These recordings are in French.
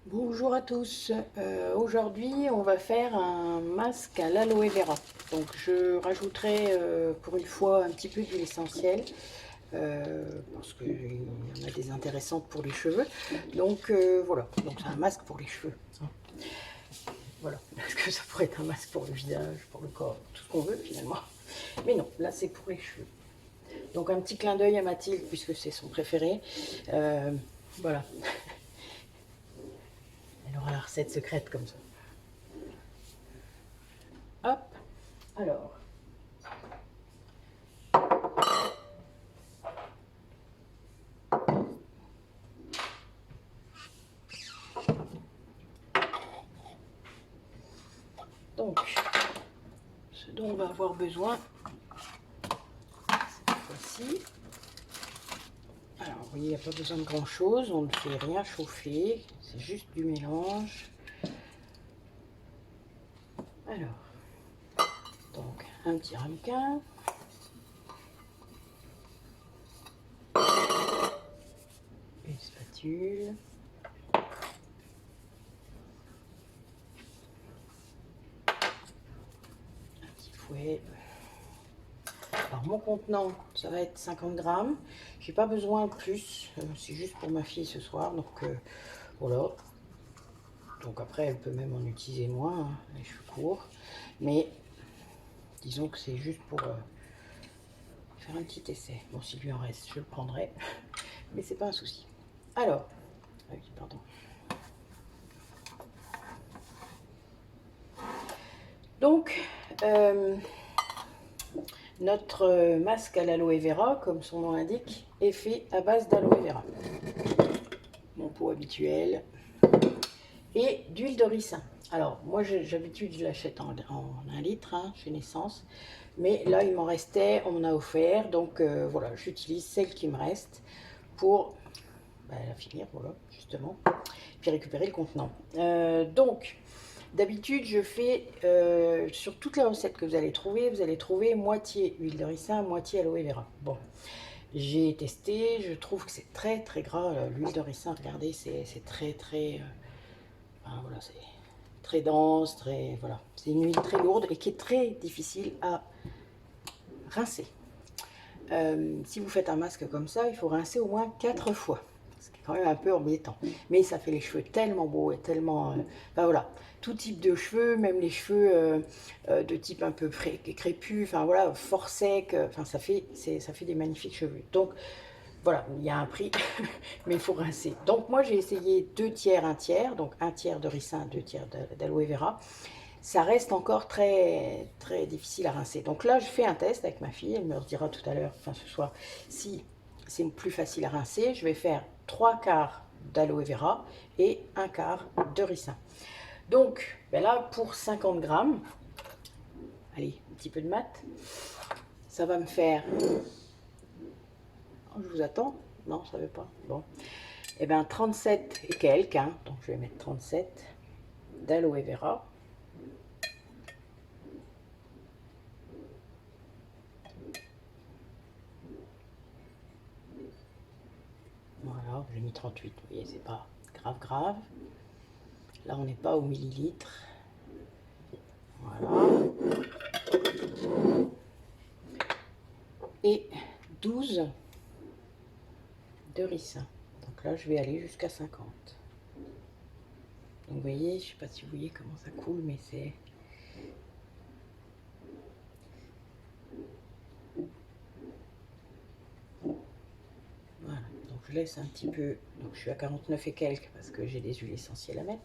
Bonjour à tous. Aujourd'hui on va faire un masque à l'aloe vera. Donc je rajouterai pour une fois un petit peu d'huile essentielle parce qu'il y en a des intéressantes pour les cheveux. Donc voilà, donc c'est un masque pour les cheveux. Voilà, parce que ça pourrait être un masque pour le visage, pour le corps, tout ce qu'on veut finalement. Mais non, là c'est pour les cheveux. Donc un petit clin d'œil à Mathilde puisque c'est son préféré. Voilà, elle aura la recette secrète comme ça. Hop, alors. Donc, ce dont on va avoir besoin cette fois-ci. Alors, vous voyez, il n'y a pas besoin de grand-chose. On ne fait rien chauffer. C'est juste du mélange. Alors, donc, un petit ramequin. Une spatule. Un petit fouet. Alors, mon contenant, ça va être 50 grammes. J'ai pas besoin de plus. C'est juste pour ma fille ce soir. Donc, voilà. Donc après, elle peut même en utiliser moins, hein, les cheveux courts. Mais disons que c'est juste pour faire un petit essai. Bon, s'il lui en reste, je le prendrai. Mais c'est pas un souci. Alors, ah oui, pardon. Donc, notre masque à l'aloe vera, comme son nom l'indique, est fait à base d'aloe vera. Mon pot habituel. Et d'huile de ricin. Alors, moi, d'habitude, je l'achète en 1 litre hein, chez Naissance. Mais là, il m'en restait, on m'en a offert. Donc, voilà, j'utilise celle qui me reste pour la finir, voilà, justement. Puis récupérer le contenant. Donc, d'habitude, je fais, sur toutes les recettes que vous allez trouver moitié huile de ricin, moitié aloe vera. Bon, j'ai testé, je trouve que c'est très très gras, l'huile de ricin, regardez, c'est très très... voilà, c'est très dense, très... Voilà, c'est une huile très lourde et qui est très difficile à rincer. Si vous faites un masque comme ça, il faut rincer au moins 4 fois. Ce qui est quand même un peu embêtant. Mais ça fait les cheveux tellement beaux et tellement... enfin voilà, tout type de cheveux, même les cheveux de type un peu crépus, enfin voilà, fort sec, enfin ça fait des magnifiques cheveux. Donc voilà, il y a un prix, mais il faut rincer. Donc moi j'ai essayé 2 tiers, 1 tiers, donc 1 tiers de ricin, 2 tiers d'aloe vera. Ça reste encore très, très difficile à rincer. Donc là, je fais un test avec ma fille. Elle me redira tout à l'heure, enfin ce soir, si c'est plus facile à rincer. Je vais faire 3 quarts d'aloe vera et 1 quart de ricin. Donc là, pour 50 grammes, allez, un petit peu de mat, ça va me faire... Oh, je vous attends. Non, ça ne veut pas. Bon. Eh bien, 37 et quelques. Hein. Donc, je vais mettre 37 d'aloe vera. Voilà, j'ai mis 38. Vous voyez, c'est pas grave, grave. Là, on n'est pas au millilitre. Voilà. Et 12 de ricin. Donc là, je vais aller jusqu'à 50. Donc vous voyez, je ne sais pas si vous voyez comment ça coule, mais c'est... Voilà, donc je laisse un petit peu... Donc je suis à 49 et quelques parce que j'ai des huiles essentielles à mettre.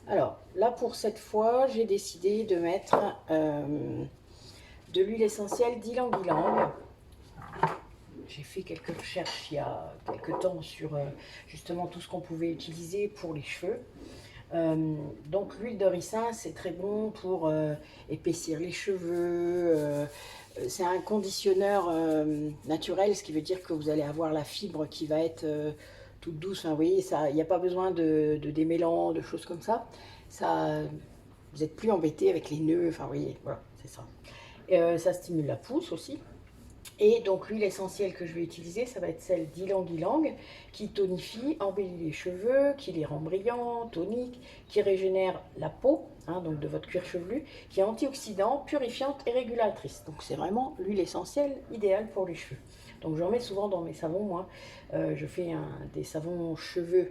Alors, là pour cette fois, j'ai décidé de mettre de l'huile essentielle d'ylang-ylang. J'ai fait quelques recherches il y a quelques temps sur justement tout ce qu'on pouvait utiliser pour les cheveux. Donc l'huile de ricin, c'est très bon pour épaissir les cheveux. C'est un conditionneur naturel, ce qui veut dire que vous allez avoir la fibre qui va être toute douce. Enfin, vous voyez, il n'y a pas besoin de démêlants, de choses comme ça. Vous n'êtes plus embêté avec les nœuds. Enfin, vous voyez, voilà, c'est ça. Ça stimule la pousse aussi. Et donc l'huile essentielle que je vais utiliser, ça va être celle d'Ylang Ylang, qui tonifie, embellit les cheveux, qui les rend brillants, toniques, qui régénère la peau, hein, donc de votre cuir chevelu, qui est antioxydant, purifiante et régulatrice. Donc c'est vraiment l'huile essentielle idéale pour les cheveux. Donc j'en mets souvent dans mes savons, moi. Je fais des savons cheveux,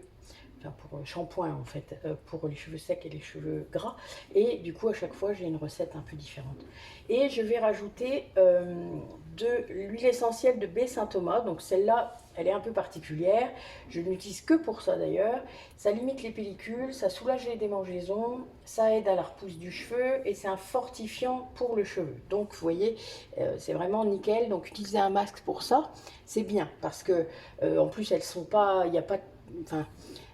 enfin pour shampoing en fait, pour les cheveux secs et les cheveux gras. Et du coup, à chaque fois, j'ai une recette un peu différente. Et je vais rajouter de l'huile essentielle de baie Saint-Thomas. Donc celle-là, elle est un peu particulière. Je ne l'utilise que pour ça d'ailleurs. Ça limite les pellicules, ça soulage les démangeaisons, ça aide à la repousse du cheveu et c'est un fortifiant pour le cheveu. Donc vous voyez, c'est vraiment nickel. Donc utiliser un masque pour ça, c'est bien parce que en plus elles sont pas, il n'y a pas, enfin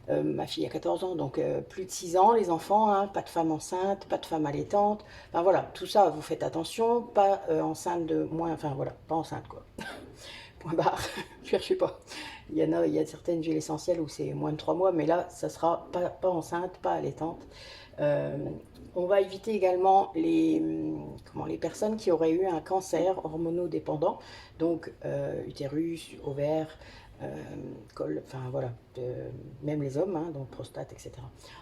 ma fille a 14 ans, donc plus de 6 ans, les enfants, hein, pas de femme enceinte, pas de femme allaitante. Enfin voilà, tout ça, vous faites attention, pas enceinte de moins, enfin voilà, pas enceinte quoi. Point barre, cherchez pas. Il y a certaines huiles essentielles où c'est moins de 3 mois, mais là, ça sera pas enceinte, pas allaitante. On va éviter également les personnes qui auraient eu un cancer hormonodépendant, donc utérus, ovaire, col, enfin voilà, même les hommes, hein, donc prostate, etc.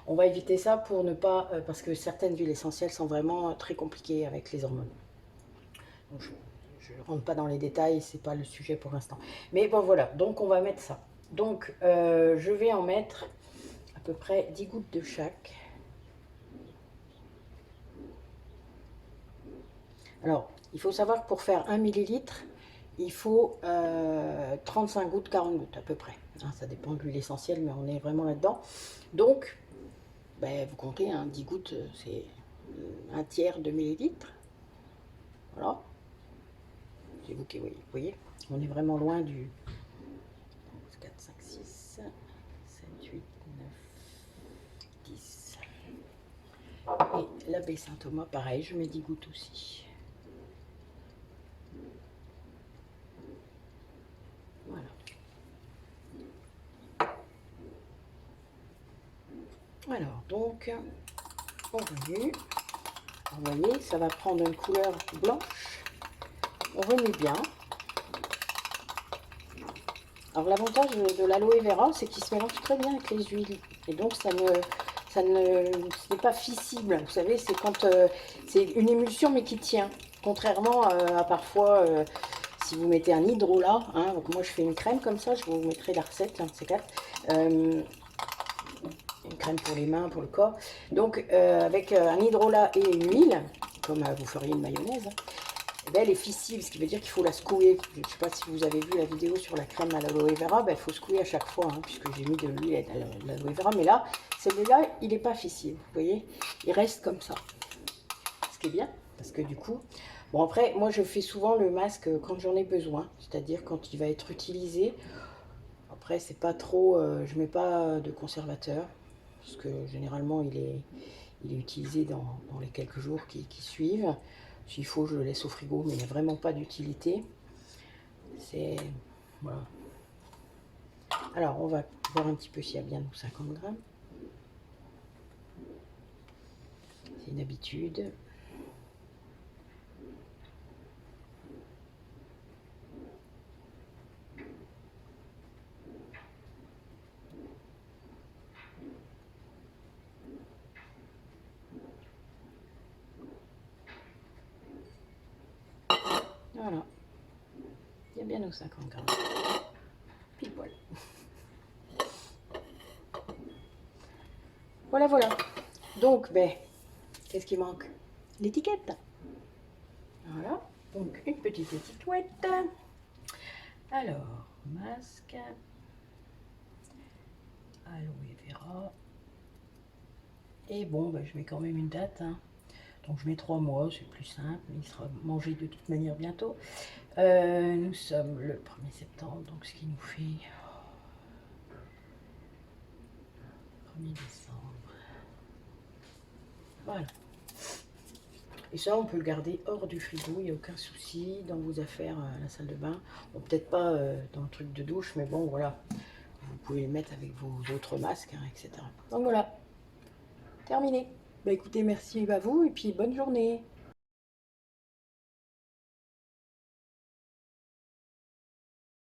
On va éviter ça pour ne pas, parce que certaines huiles essentielles sont vraiment très compliquées avec les hormones. Donc, je ne rentre pas dans les détails, c'est pas le sujet pour l'instant. Mais bon voilà, donc on va mettre ça. Donc je vais en mettre à peu près 10 gouttes de chaque. Alors, il faut savoir que pour faire 1 millilitre, il faut 35 gouttes, 40 gouttes à peu près. Hein, ça dépend de l'huile essentielle, mais on est vraiment là-dedans. Donc, ben, vous comptez, hein, 10 gouttes, c'est un tiers de millilitre. Voilà. C'est vous qui voyez. On est vraiment loin du 4, 5, 6, 7, 8, 9, 10. Et la baie Saint-Thomas, pareil, je mets 10 gouttes aussi. Voilà. Alors, donc, on remue. Vous voyez, ça va prendre une couleur blanche. On remue bien. Alors, l'avantage de l'aloe vera, c'est qu'il se mélange très bien avec les huiles. Et donc, ce n'est pas fissible. Vous savez, c'est quand c'est une émulsion, mais qui tient. Contrairement à parfois, si vous mettez un hydrolat, hein, donc moi je fais une crème comme ça, je vous mettrai la recette, l'un de ces quatre. Une crème pour les mains, pour le corps. Donc avec un hydrolat et une huile, comme vous feriez une mayonnaise, eh ben, elle est fissible, ce qui veut dire qu'il faut la secouer. Je ne sais pas si vous avez vu la vidéo sur la crème à l'aloe vera, ben, il faut secouer à chaque fois, hein, puisque j'ai mis de l'huile à l'aloe vera. Mais là, celui-là, il n'est pas fissible, vous voyez, il reste comme ça. Ce qui est bien, parce que du coup, bon après, moi je fais souvent le masque quand j'en ai besoin, c'est-à-dire quand il va être utilisé. Après, c'est pas trop, je mets pas de conservateur, parce que généralement il est utilisé dans les quelques jours qui suivent. S'il faut, je le laisse au frigo, mais il n'y a vraiment pas d'utilité. C'est... Voilà. Alors, on va voir un petit peu s'il y a bien nos 50 grammes. C'est une habitude. Voilà. Il y a bien nos 50 grammes. Pile poil. Voilà, voilà. Donc, ben, qu'est-ce qui manque? L'étiquette. Voilà. Donc, une petite étiquette. Alors, masque. Aloe vera. Et bon, ben, je mets quand même une date. Hein. Donc, je mets 3 mois, c'est plus simple. Mais il sera mangé de toute manière bientôt. Nous sommes le 1er septembre, donc ce qui nous fait 1er décembre. Voilà. Et ça, on peut le garder hors du frigo, il n'y a aucun souci dans vos affaires à la salle de bain. Bon, peut-être pas dans le truc de douche, mais bon, voilà. Vous pouvez le mettre avec vos autres masques, hein, etc. Donc voilà, terminé. Bah écoutez, merci à vous et puis bonne journée.